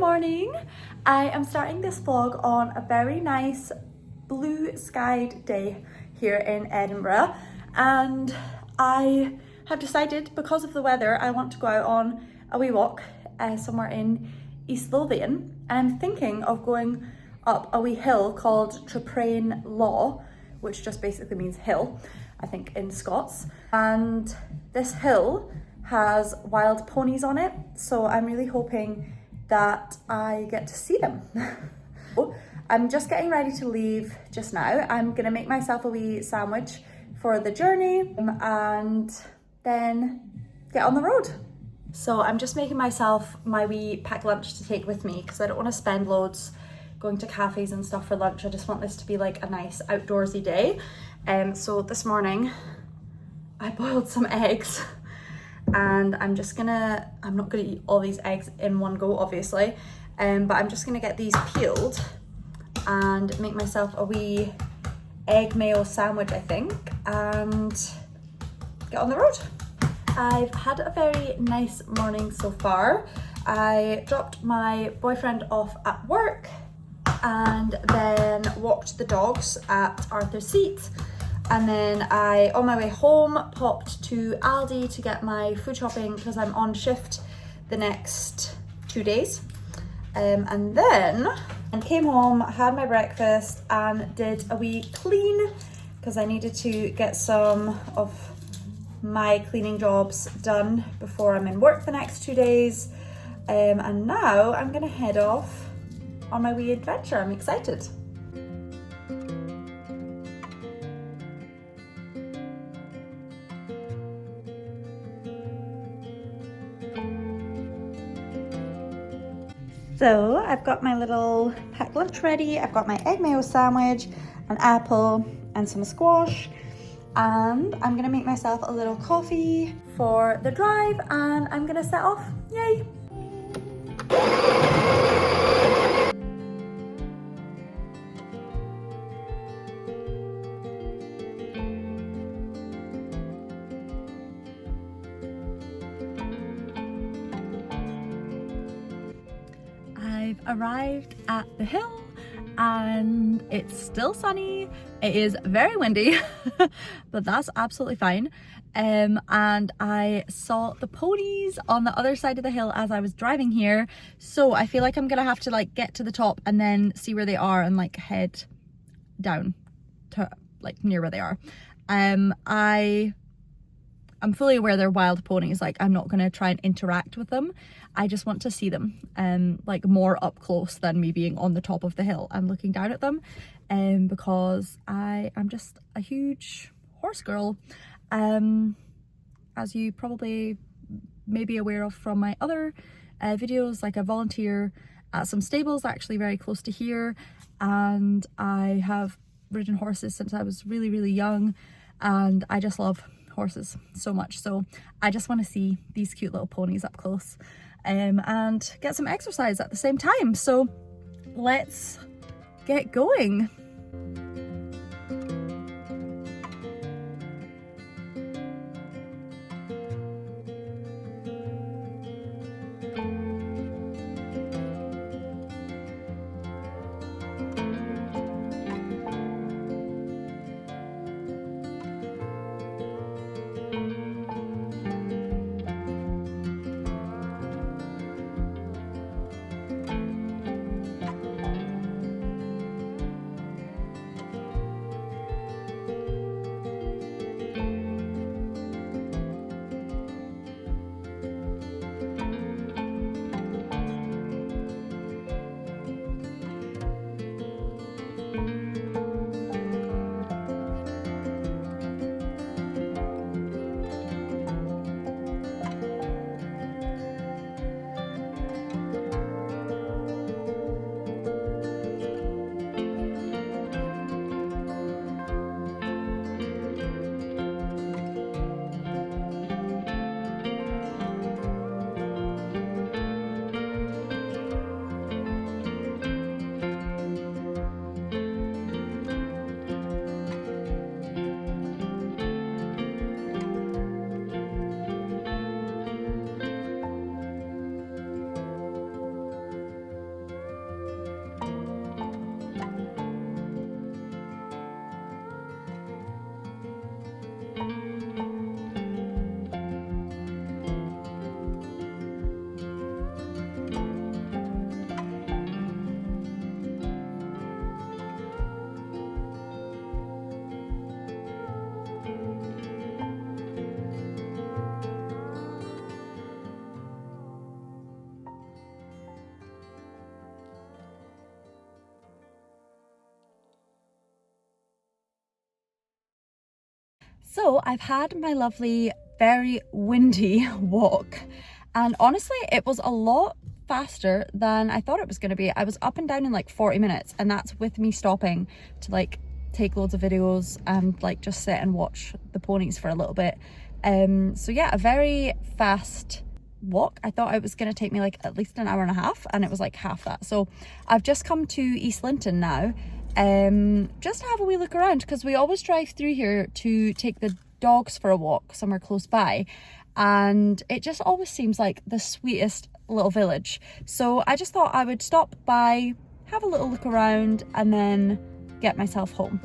morning. I am starting this vlog on a very nice blue skied day here in Edinburgh, and I have decided, because of the weather, I want to go out on a wee walk somewhere in East Lothian, and I'm thinking of going up a wee hill called Traprain Law, which just basically means hill, I think, in Scots. And this hill has wild ponies on it, so I'm really hoping that I get to see them. I'm just getting ready to leave just now. I'm gonna make myself a wee sandwich for the journey and then get on the road. So I'm just making myself my wee packed lunch to take with me because I don't want to spend loads going to cafes and stuff for lunch. I just want this to be like a nice outdoorsy day. So this morning I boiled some eggs, and I'm not gonna eat all these eggs in one go, obviously, but I'm just gonna get these peeled and make myself a wee egg mayo sandwich, I think, and get on the road. I've had a very nice morning so far. I dropped my boyfriend off at work and then walked the dogs at Arthur's Seat. And then I, on my way home, popped to Aldi to get my food shopping because I'm on shift the next 2 days. And then I came home, had my breakfast and did a wee clean because I needed to get some of my cleaning jobs done before I'm in work the next 2 days. And now I'm gonna head off on my wee adventure. I'm excited. So I've got my little packed lunch ready. I've got my egg mayo sandwich, an apple and some squash, and I'm gonna make myself a little coffee for the drive and I'm gonna set off. Yay! I've arrived at the hill and it's still sunny. It is very windy, but that's absolutely fine. And I saw the ponies on the other side of the hill as I was driving here. So I feel like I'm gonna have to like get to the top and then see where they are and like head down to like near where they are. I'm fully aware they're wild ponies. Like, I'm not gonna try and interact with them. I just want to see them like more up close than me being on the top of the hill and looking down at them, because I am just a huge horse girl. As you probably may be aware of from my other videos, like I volunteer at some stables actually very close to here, and I have ridden horses since I was really, really young, and I just love horses so much. So I just want to see these cute little ponies up close and get some exercise at the same time. So let's get going. So I've had my lovely, very windy walk, and honestly it was a lot faster than I thought it was going to be. I was up and down in like 40 minutes, and that's with me stopping to like take loads of videos and like just sit and watch the ponies for a little bit. So yeah, a very fast walk. I thought it was going to take me like at least an hour and a half, and it was like half that. So I've just come to East Lothian now, just to have a wee look around, because we always drive through here to take the dogs for a walk somewhere close by, and it just always seems like the sweetest little village. So I just thought I would stop by, have a little look around, and then get myself home.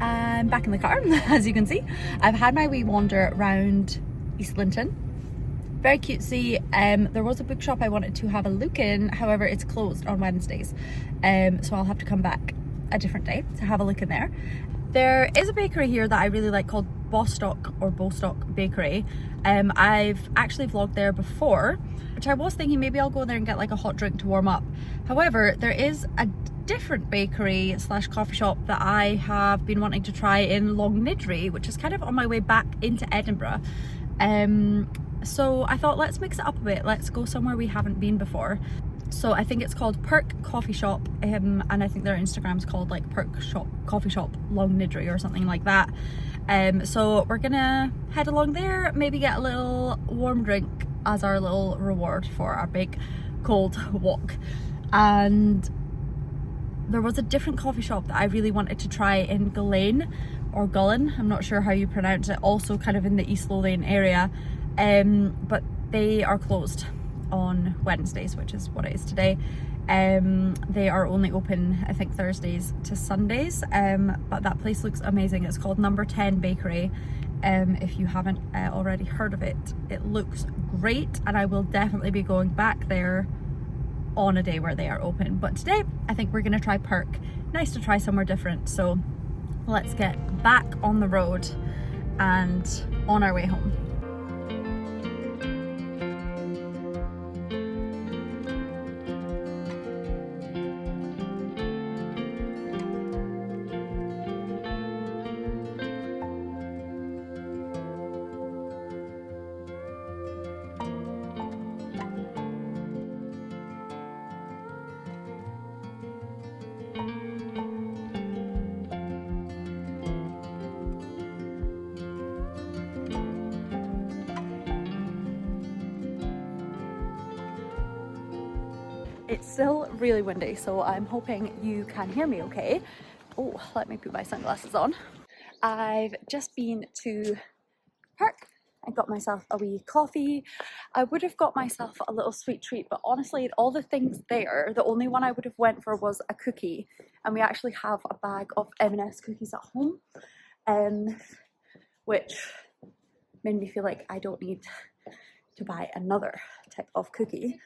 I'm back in the car, as you can see. I've had my wee wander around East Lothian. Very cutesy. There was a bookshop I wanted to have a look in, however it's closed on Wednesdays, so I'll have to come back a different day to have a look in there. There is a bakery here that I really like called Bostock or Bostock Bakery. I've actually vlogged there before, which I was thinking maybe I'll go there and get like a hot drink to warm up. However, there is a different bakery slash coffee shop that I have been wanting to try in Longnidry, which is kind of on my way back into Edinburgh. So I thought, let's mix it up a bit, let's go somewhere we haven't been before. So I think it's called Perk Coffee Shop, and I think their Instagram's called like Perk Shop Coffee Shop Longnidry or something like that. So we're gonna head along there, maybe get a little warm drink as our little reward for our big cold walk. And there was a different coffee shop that I really wanted to try in Gullen, or Gullen, I'm not sure how you pronounce it, also kind of in the East Lothian area, but they are closed on Wednesdays, which is what it is today. They are only open, I think, Thursdays to Sundays, but that place looks amazing. It's called Number 10 Bakery. If you haven't already heard of it, it looks great, and I will definitely be going back there on a day where they are open. But today I think we're gonna try Perk. Nice to try somewhere different, so let's get back on the road and on our way home. It's still really windy, so I'm hoping you can hear me okay. Oh, let me put my sunglasses on. I've just been to Perk. I got myself a wee coffee. I would have got myself a little sweet treat, but honestly, all the things there, the only one I would have went for was a cookie, and we actually have a bag of M&S cookies at home, which made me feel like I don't need to buy another type of cookie.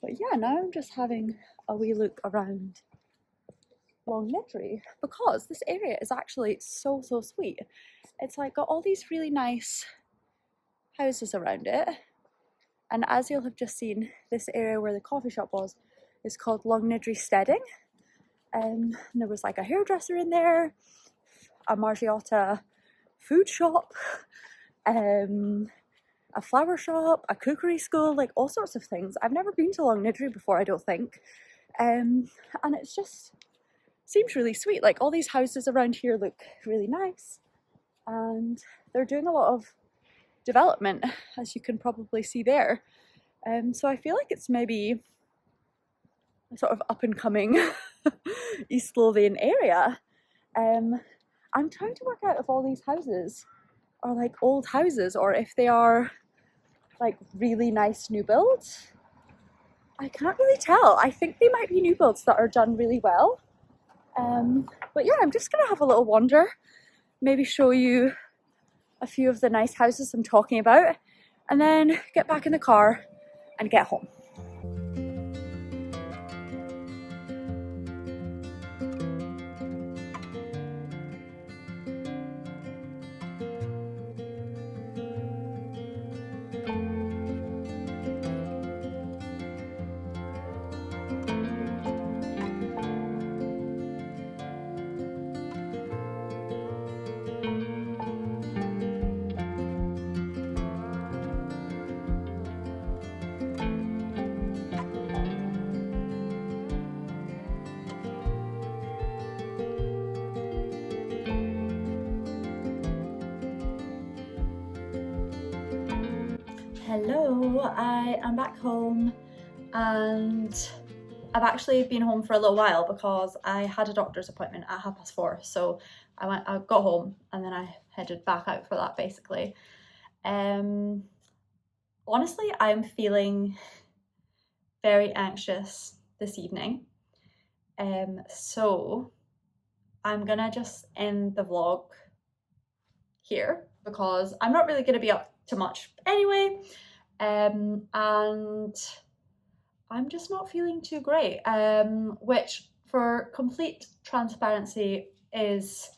But yeah, now I'm just having a wee look around Longnidry, because this area is actually so sweet. It's like got all these really nice houses around it, and as you'll have just seen, this area where the coffee shop was is called Longnidry Steading. And there was like a hairdresser in there, a Margiotta food shop, a flower shop, a cookery school, like all sorts of things. I've never been to Longnidry before, I don't think, and it's just seems really sweet. Like all these houses around here look really nice, and they're doing a lot of development, as you can probably see there. So I feel like it's maybe a sort of up and coming East Lothian area. I'm trying to work out if all these houses are like old houses or if they are like really nice new builds. I can't really tell. I think they might be new builds that are done really well. But yeah, I'm just gonna have a little wander, maybe show you a few of the nice houses I'm talking about, and then get back in the car and get home. Hello, I am back home and I've actually been home for a little while because I had a doctor's appointment at 4:30. So I got home and then I headed back out for that basically. Honestly, I'm feeling very anxious this evening. So I'm gonna just end the vlog here because I'm not really gonna be up to much anyway. And I'm just not feeling too great, which for complete transparency is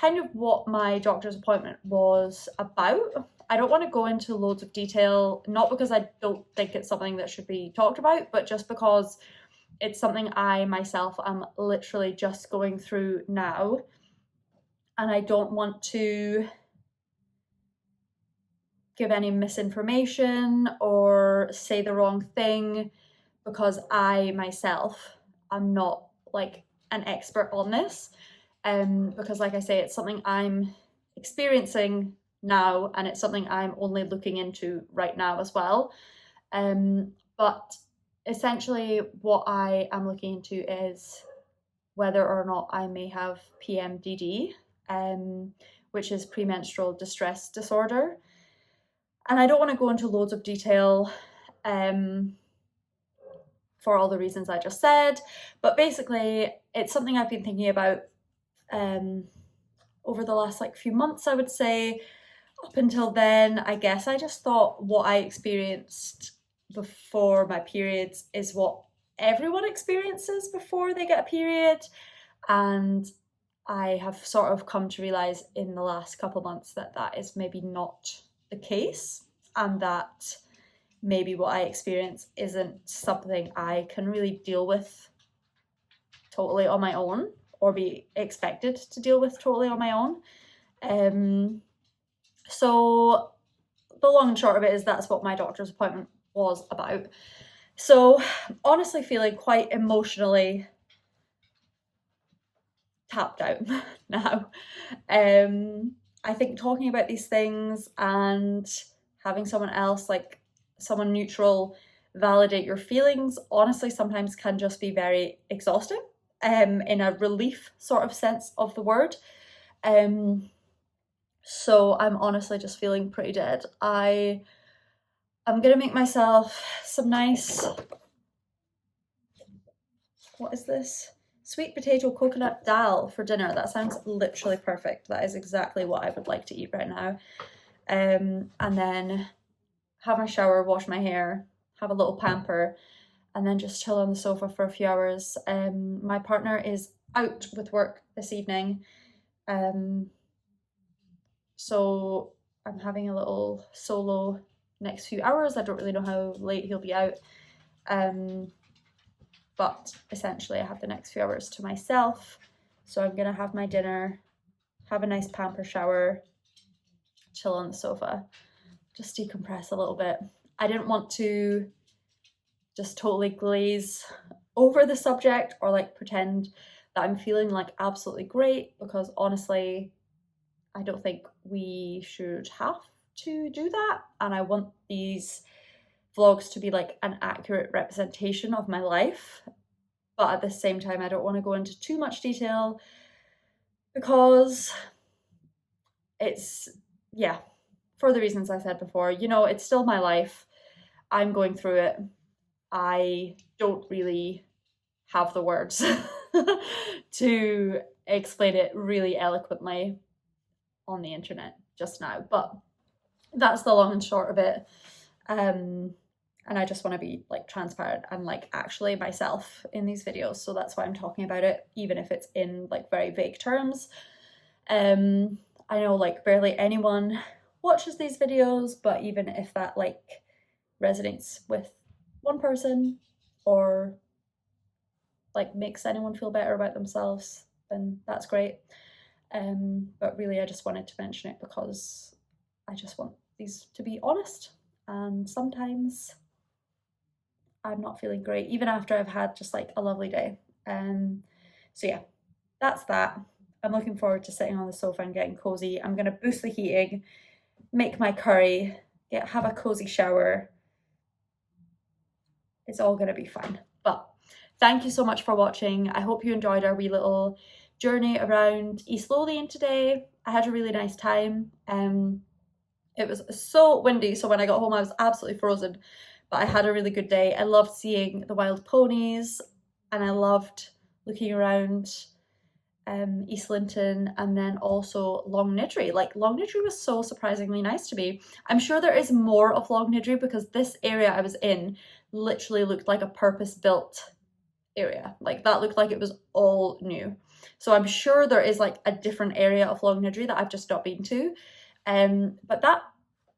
kind of what my doctor's appointment was about. I don't want to go into loads of detail, not because I don't think it's something that should be talked about, but just because it's something I myself am literally just going through now. And I don't want to give any misinformation or say the wrong thing because I myself am not like an expert on this. Because like I say, it's something I'm experiencing now and it's something I'm only looking into right now as well. But essentially what I am looking into is whether or not I may have PMDD, which is premenstrual distress disorder. And I don't want to go into loads of detail for all the reasons I just said, but basically it's something I've been thinking about over the last like few months, I would say. Up until then, I guess I just thought what I experienced before my periods is what everyone experiences before they get a period, and I have sort of come to realize in the last couple months that that is maybe not the case, and that maybe what I experience isn't something I can really deal with totally on my own or be expected to deal with totally on my own. So the long and short of it is that's what my doctor's appointment was about. So honestly feeling quite emotionally tapped out now. I think talking about these things and having someone else, like someone neutral, validate your feelings, honestly sometimes can just be very exhausting, in a relief sort of sense of the word. So I'm honestly just feeling pretty dead. I'm gonna make myself some nice, what is this? Sweet potato coconut dal for dinner. That sounds literally perfect. That is exactly what I would like to eat right now. And then have my shower, wash my hair, have a little pamper, and then just chill on the sofa for a few hours. My partner is out with work this evening. So I'm having a little solo next few hours. I don't really know how late he'll be out. But essentially I have the next few hours to myself. So I'm gonna have my dinner, have a nice pamper shower, chill on the sofa, just decompress a little bit. I didn't want to just totally glaze over the subject or like pretend that I'm feeling like absolutely great, because honestly, I don't think we should have to do that. And I want these vlogs to be like an accurate representation of my life. But at the same time, I don't want to go into too much detail because it's, yeah, for the reasons I said before, you know, it's still my life. I'm going through it. I don't really have the words to explain it really eloquently on the internet just now, but that's the long and short of it. And I just want to be like transparent and like actually myself in these videos, so that's why I'm talking about it, even if it's in like very vague terms. I know like barely anyone watches these videos, but even if that like resonates with one person or like makes anyone feel better about themselves, then that's great. But really I just wanted to mention it because I just want these to be honest, and sometimes I'm not feeling great even after I've had just like a lovely day. So yeah, that's that. I'm looking forward to sitting on the sofa and getting cozy. I'm gonna boost the heating, make my curry, have a cozy shower. It's all gonna be fine. But thank you so much for watching. I hope you enjoyed our wee little journey around East Lothian today. I had a really nice time. It was so windy, so when I got home I was absolutely frozen, but I had a really good day. I loved seeing the wild ponies, and I loved looking around East Linton, and then also Longnidree. Like Longnidree was so surprisingly nice to me. I'm sure there is more of Longnidree because this area I was in literally looked like a purpose-built area. Like that looked like it was all new. So I'm sure there is like a different area of Longnidree that I've just not been to. But that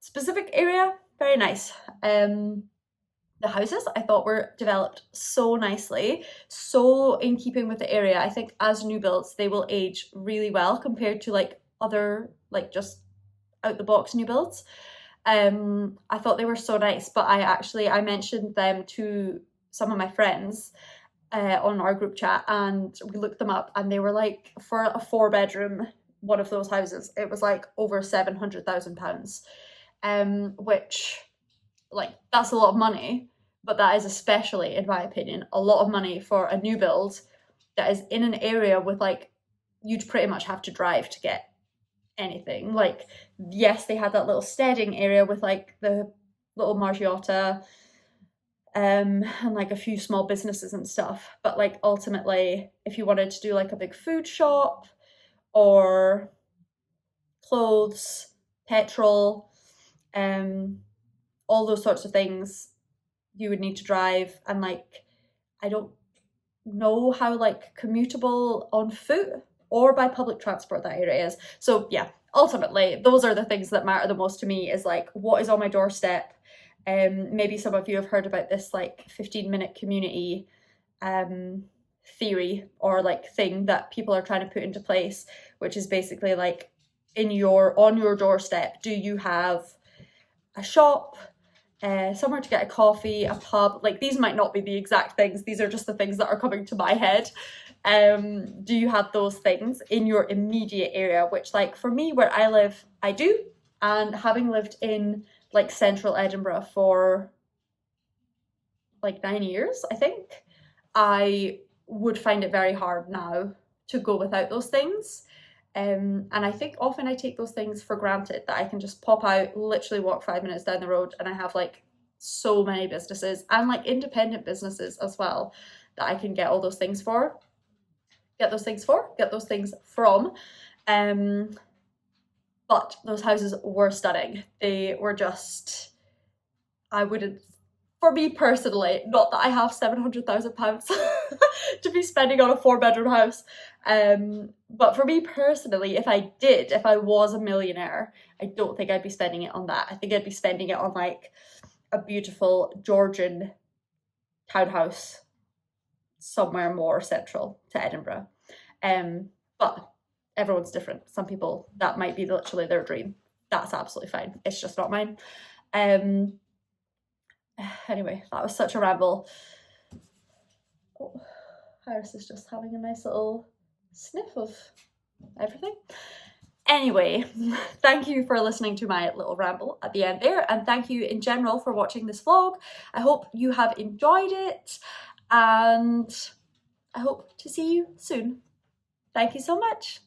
specific area, very nice. The houses I thought were developed so nicely, so in keeping with the area. I think as new builds, they will age really well compared to like other, like just out the box new builds. I thought they were so nice, but I mentioned them to some of my friends on our group chat, and we looked them up, and they were like, for a 4-bedroom one of those houses, it was like over £700,000, which like that's a lot of money, but that is especially, in my opinion, a lot of money for a new build that is in an area with like, you'd pretty much have to drive to get anything. Like, yes, they had that little steading area with like the little Margiotta, and like a few small businesses and stuff, but like ultimately if you wanted to do like a big food shop or clothes, petrol, all those sorts of things, you would need to drive. And like I don't know how like commutable on foot or by public transport that area is. So yeah, ultimately those are the things that matter the most to me, is like what is on my doorstep. Maybe some of you have heard about this like 15-minute community theory or like thing that people are trying to put into place, which is basically like on your doorstep, do you have a shop, somewhere to get a coffee, a pub? Like these might not be the exact things, these are just the things that are coming to my head. Do you have those things in your immediate area? Which like for me where I live, I do. And having lived in like central Edinburgh for like 9 years, I think, I would find it very hard now to go without those things. And I think often I take those things for granted, that I can just pop out, literally walk 5 minutes down the road, and I have like so many businesses and like independent businesses as well that I can get all those things for. Get those things from. But those houses were stunning. They were just, I wouldn't, for me personally, not that I have £700,000 to be spending on a 4-bedroom house, but for me personally, if I was a millionaire, I don't think I'd be spending it on that. I think I'd be spending it on like a beautiful Georgian townhouse somewhere more central to Edinburgh. But everyone's different. Some people, that might be literally their dream. That's absolutely fine. It's just not mine. Anyway, that was such a ramble. Oh, Iris is just having a nice little sniff of everything. Anyway, thank you for listening to my little ramble at the end there, and thank you in general for watching this vlog. I hope you have enjoyed it, and I hope to see you soon. Thank you so much.